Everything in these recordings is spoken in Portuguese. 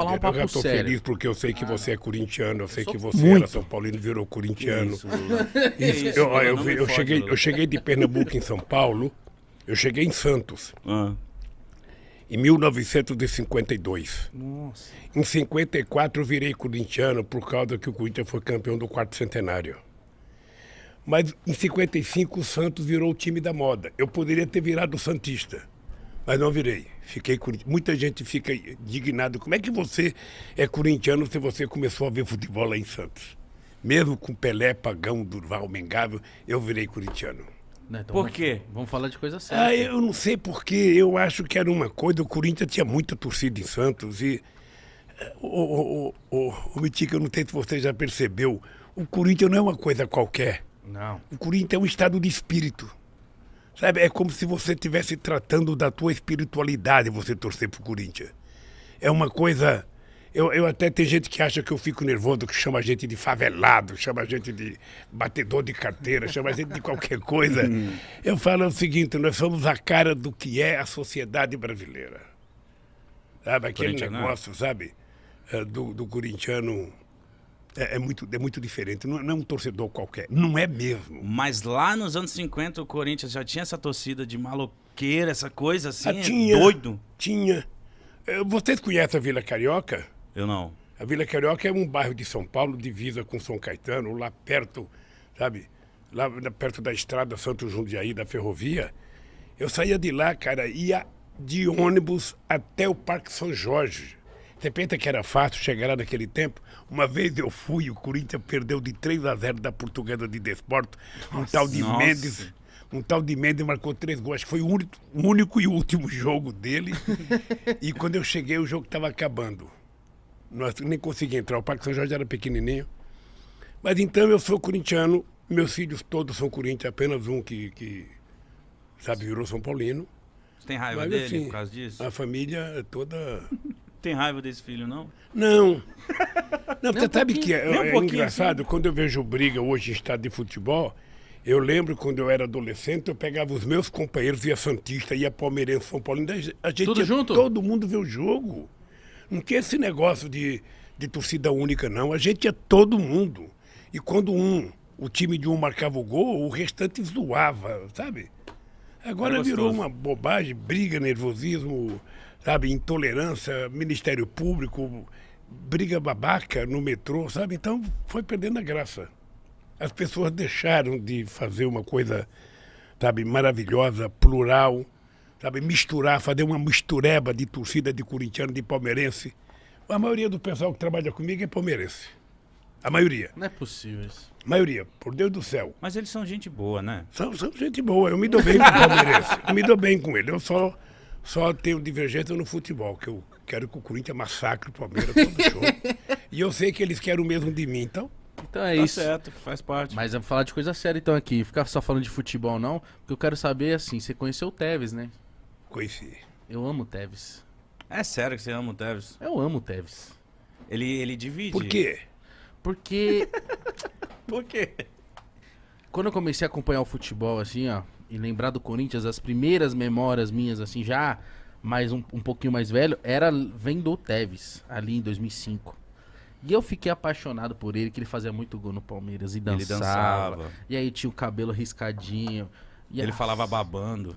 Falar um Eu papo já tô sério. feliz porque eu sei que você é corintiano, eu sei que você muito. era São Paulino e virou corintiano. Isso, Lula. Isso, Isso, Lula, não me eu fode, cheguei, Lula. eu cheguei de Pernambuco em São Paulo, eu cheguei em Santos Ah, em 1952. Nossa. Em 54 eu virei corintiano por causa que o Corinthians foi campeão do quarto centenário. Mas em 55 o Santos virou o time da moda. Eu poderia ter virado santista, mas não virei. Fiquei corintiano. Muita gente fica indignada. Como é que você é corintiano se você começou a ver futebol lá em Santos? Mesmo com Pelé, Pagão, Durval, Mengável, eu virei corintiano. Né, então Por vamos- quê? Vamos falar de coisa séria. Ah, eu não sei porquê, eu acho que era uma coisa, o Corinthians tinha muita torcida em Santos e... O Mitica, eu não sei se você já percebeu, o Corinthians não é uma coisa qualquer. Não. O Corinthians é um estado de espírito. Sabe, é como se você estivesse tratando da tua espiritualidade você torcer pro Corinthians. É uma coisa... Eu até tem gente que acha que eu fico nervoso, que chama a gente de favelado, chama a gente de batedor de carteira, chama a gente de qualquer coisa. Eu falo o seguinte, nós somos a cara do que é a sociedade brasileira. Sabe, aquele Corintiano, né? negócio, sabe, do corintiano é muito diferente. Não é um torcedor qualquer, não é mesmo. Mas lá nos anos 50 o Corinthians já tinha essa torcida de maloqueira, essa coisa assim, Tinha, doido. Tinha. Vocês conhecem a Vila Carioca? Eu não. A Vila Carioca é um bairro de São Paulo, divisa com São Caetano, lá perto, sabe? Lá perto da estrada Santo Jundiaí, da ferrovia. Eu saía de lá, cara, ia de ônibus até o Parque São Jorge. Você pensa que era fácil chegar lá naquele tempo? Uma vez eu fui, o Corinthians perdeu de 3-0 da Portuguesa de Desporto. Um tal de Nossa. Mendes. Um tal de Mendes marcou 3 gols. Acho que foi o único e último jogo dele. E quando eu cheguei, o jogo estava acabando. Nós nem consegui entrar. O Parque São Jorge era pequenininho. Mas então eu sou corintiano. Meus filhos todos são corintianos. Apenas um que sabe, virou São Paulino. Você tem raiva Mas dele assim, por causa disso? a família é toda... Tem raiva desse filho, não? Não. Não, você um sabe pouquinho. que Nem um é pouquinho, engraçado, quando eu vejo briga hoje em estádio de futebol, eu lembro quando eu era adolescente, eu pegava os meus companheiros, ia Santista, ia Palmeirense, São Paulino, a gente Tudo ia junto? todo mundo ver o jogo. Não tinha esse negócio de torcida única, não. A gente ia todo mundo. E quando o time de um marcava o gol, o restante zoava, sabe? Agora Era virou gostoso. uma bobagem, briga, nervosismo, sabe, intolerância, Ministério Público, briga babaca no metrô, sabe? Então foi perdendo a graça. As pessoas deixaram de fazer uma coisa, sabe, maravilhosa, plural, sabe, misturar, fazer uma mistureba de torcida de corintiano, de palmeirense. A maioria do pessoal que trabalha comigo é palmeirense. A maioria. Não é possível isso. Maioria, por Deus do céu. Mas eles são gente boa, né? São gente boa, eu me dou bem com o palmeirense. Eu me dou bem com ele. Eu só tenho divergência no futebol, que eu quero que o Corinthians massacre o Palmeiras todo show. E eu sei que eles querem o mesmo de mim, então... Então é Tá isso. certo, faz parte. Mas vamos falar de coisa séria então aqui. Ficar só falando de futebol não, porque eu quero saber assim, você conheceu o Tevez, né? Conheci. Eu amo o Tevez. É sério que você ama o Tevez? Eu amo o Tevez. Ele divide. Por quê? Porque Por quê? quando eu comecei a acompanhar o futebol, assim, ó, e lembrar do Corinthians, as primeiras memórias minhas, assim, já mais um pouquinho mais velho, era vendo o Tevez, ali em 2005. E eu fiquei apaixonado por ele, que ele fazia muito gol no Palmeiras e dançava. Ele dançava. E aí tinha o cabelo riscadinho. E Ele falava babando.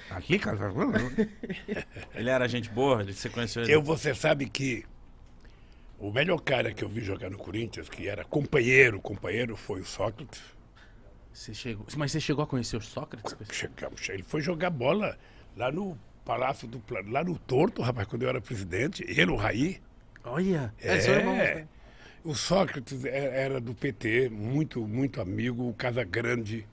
Aqui, cara. Ele era gente boa? Você conheceu ele? Você sabe que o melhor cara que eu vi jogar no Corinthians, que era companheiro, foi o Sócrates. Mas você chegou a conhecer o Sócrates? Ele foi jogar bola lá no Palácio do lá no Torto, rapaz, quando eu era presidente. Ele, o Raí. Olha, são irmãos, né? O Sócrates era do PT, muito amigo. O Casagrande,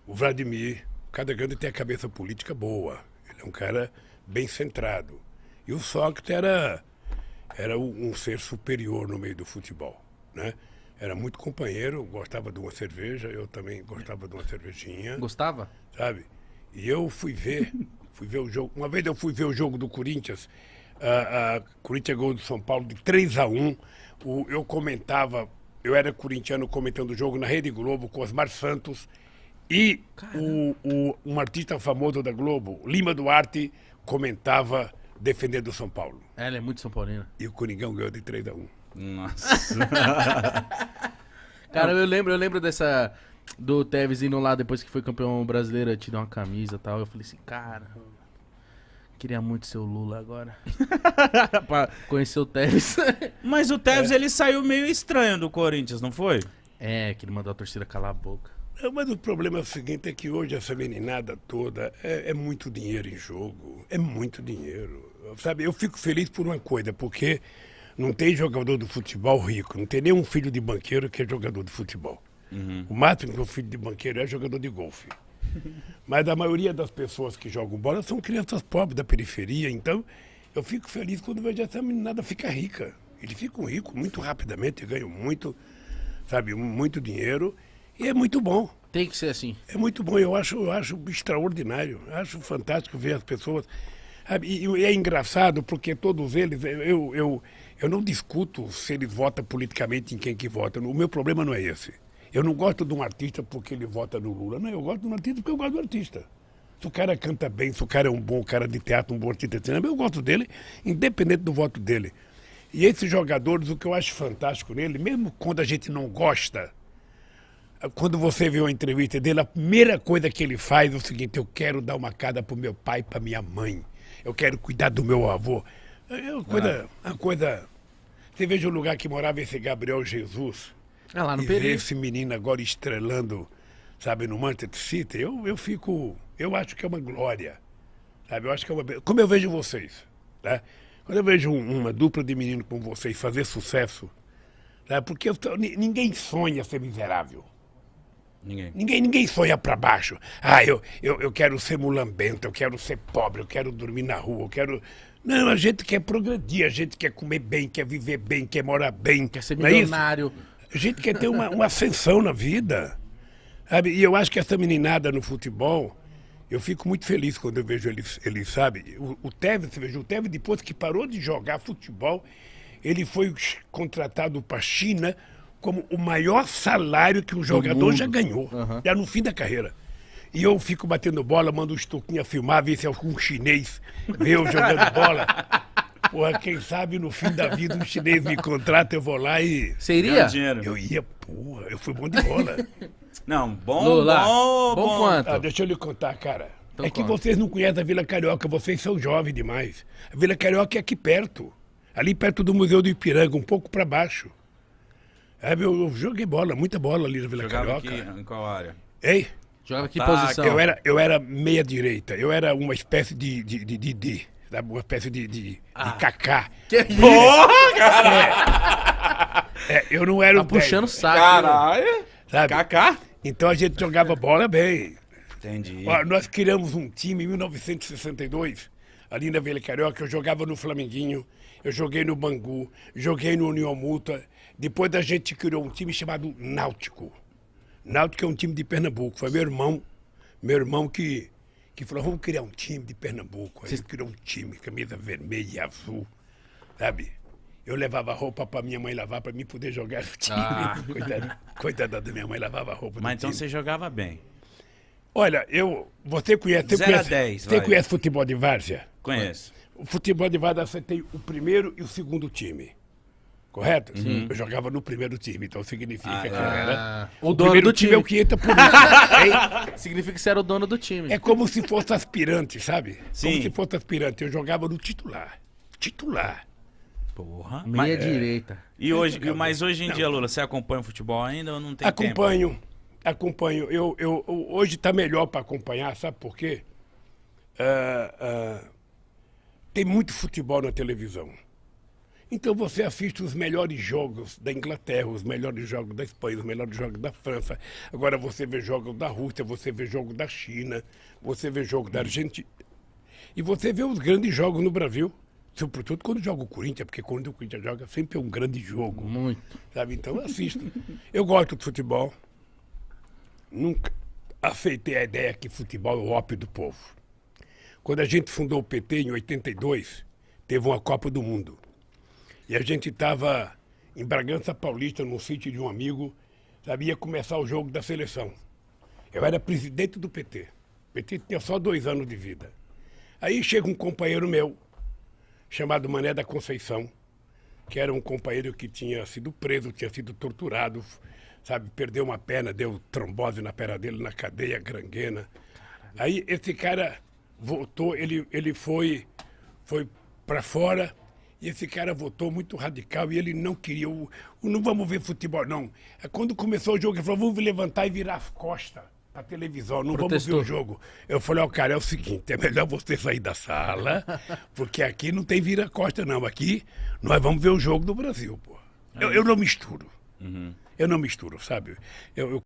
o Vladimir. O Casagrande tem a cabeça política boa. Ele é um cara bem centrado. E o Sócrates era um ser superior no meio do futebol, né? Era muito companheiro, gostava de uma cerveja, eu também gostava de uma cervejinha. Gostava? Sabe? E eu fui ver o jogo. Uma vez eu fui ver o jogo do Corinthians, Corinthians gol do São Paulo de 3-1. Eu comentava, eu era corintiano comentando o jogo na Rede Globo com Osmar Santos e um artista famoso da Globo, Lima Duarte, comentava defendendo o São Paulo. Ela é muito São Paulina. E o Coringão ganhou de 3-1. Nossa. Cara, eu lembro dessa... Do Tevez indo lá depois que foi campeão brasileiro, te dar uma camisa e tal. Eu falei assim, cara... Queria muito ser o Lula agora. Conhecer o Tevez. Mas o Tevez, ele saiu meio estranho do Corinthians, não foi? É, que ele mandou a torcida calar a boca. Mas o problema é o seguinte, é que hoje essa meninada toda é muito dinheiro em jogo. É muito dinheiro. Sabe, eu fico feliz por uma coisa, porque não tem jogador do futebol rico, não tem nenhum filho de banqueiro que é jogador de futebol. O máximo que o filho de banqueiro é jogador de golfe. Mas a maioria das pessoas que jogam bola são crianças pobres da periferia, então eu fico feliz quando vejo essa meninada ficar rica. Eles ficam ricos muito rapidamente, ganham muito, sabe, muito dinheiro e é muito bom. Tem que ser assim. É muito bom, eu acho extraordinário, acho fantástico ver as pessoas. Sabe? E é engraçado porque todos eles, eu não discuto se eles votam politicamente em quem que vota, o meu problema não é esse. Eu não gosto de um artista porque ele vota no Lula. Não, eu gosto de um artista porque eu gosto do artista. Se o cara canta bem, se o cara é um bom cara de teatro, um bom artista de cinema, eu gosto dele, independente do voto dele. E esses jogadores, o que eu acho fantástico nele, mesmo quando a gente não gosta, quando você vê uma entrevista dele, a primeira coisa que ele faz é o seguinte: eu quero dar uma casa pro meu pai e pra minha mãe. Eu quero cuidar do meu avô. É uma coisa... Você veja o lugar que morava esse Gabriel Jesus... É lá no E ver Pereira. esse menino agora estrelando, sabe, no Manchester City, eu acho que é uma glória, sabe, eu acho que é uma... Como eu vejo vocês, né? Quando eu vejo uma dupla de meninos como vocês fazer sucesso, né? Porque ninguém sonha ser miserável. Ninguém sonha pra baixo. Ah, eu quero ser mulambento, eu quero ser pobre, eu quero dormir na rua, eu quero... Não, a gente quer progredir, a gente quer comer bem, quer viver bem, quer morar bem. Quer ser não é isso? milionário. A gente quer ter uma ascensão na vida, sabe? E eu acho que essa meninada no futebol, eu fico muito feliz quando eu vejo eles sabe? O Tevez, você veja, o Tevez depois que parou de jogar futebol, ele foi contratado para a China como o maior salário que um jogador já ganhou, já no fim da carreira. E eu fico batendo bola, mando o Estuquinha filmar, ver se algum chinês vê eu jogando bola. Porra, quem sabe no fim da vida um chinês me contrata, eu vou lá e... Você iria? Dinheiro. Eu ia, porra, eu fui bom de bola. Não, bom, Lula, bom, bom quanto? Ah, deixa eu lhe contar, cara. Então é que conta. vocês não conhecem a Vila Carioca, vocês são jovens demais. A Vila Carioca é aqui perto. Ali perto do Museu do Ipiranga, um pouco para baixo. Eu joguei bola, muita bola ali na Vila Jogava Carioca. aqui, em qual área? Ei, Joga que Ataque. posição? eu era meia direita, eu era uma espécie de sabe, uma espécie de Kaká. Que isso? Eu não era Tá o puxando o 10, saco. Caralho! sabe? Kaká? Então a gente jogava bola bem. Entendi. Ó, nós criamos um time em 1962, ali na Vila Carioca. Eu jogava no Flamenguinho, eu joguei no Bangu, joguei no União Multa. Depois a gente criou um time chamado Náutico. Náutico é um time de Pernambuco. Foi meu irmão que falou: vamos criar um time de Pernambuco. Aí ele criou um time, camisa vermelha e azul, sabe? Eu levava roupa para minha mãe lavar para mim poder jogar no time. Coitada da minha mãe, lavava roupa Mas no então time. você jogava bem. Olha, você conhece... 0 a 10, Você vai. conhece futebol de várzea? Conheço. O futebol de várzea você tem o primeiro e o segundo time. Correto? Eu jogava no primeiro time, então significa que eu era... O dono primeiro do time time. é o que entra por isso. Hein? Significa que você era o dono do time. É como se fosse aspirante, sabe? Sim. Como se fosse aspirante. Eu jogava no titular. Titular. Porra. Meia direita. E hoje, mas hoje em dia, Lula, você acompanha o futebol ainda ou não tem tempo? Acompanho. Eu hoje está melhor para acompanhar, sabe por quê? Tem muito futebol na televisão. Então você assiste os melhores jogos da Inglaterra, os melhores jogos da Espanha, os melhores jogos da França. Agora você vê jogos da Rússia, você vê jogos da China, você vê jogos da Argentina. E você vê os grandes jogos no Brasil. Sobretudo quando joga o Corinthians, porque quando o Corinthians joga sempre é um grande jogo. Muito. Sabe? Então eu assisto. Eu gosto de futebol. Nunca aceitei a ideia que futebol é o ópio do povo. Quando a gente fundou o PT em 82, teve uma Copa do Mundo. E a gente estava em Bragança Paulista, num sítio de um amigo, sabe, ia começar o jogo da seleção. Eu era presidente do PT. O PT tinha só 2 anos de vida. Aí chega um companheiro meu, chamado Mané da Conceição, que era um companheiro que tinha sido preso, tinha sido torturado, sabe? Perdeu uma perna, deu trombose na perna dele, na cadeia, gangrena. Aí esse cara voltou, ele foi para fora, e esse cara votou muito radical e ele não queria, não vamos ver futebol, não. Quando começou o jogo, ele falou, vamos levantar e virar as costas pra televisão, não Protestou. vamos ver o jogo. Eu falei, ó, cara, é o seguinte, é melhor você sair da sala, porque aqui não tem vira-costa, não. Aqui nós vamos ver o jogo do Brasil, pô. Eu não misturo. Eu não misturo, sabe? Eu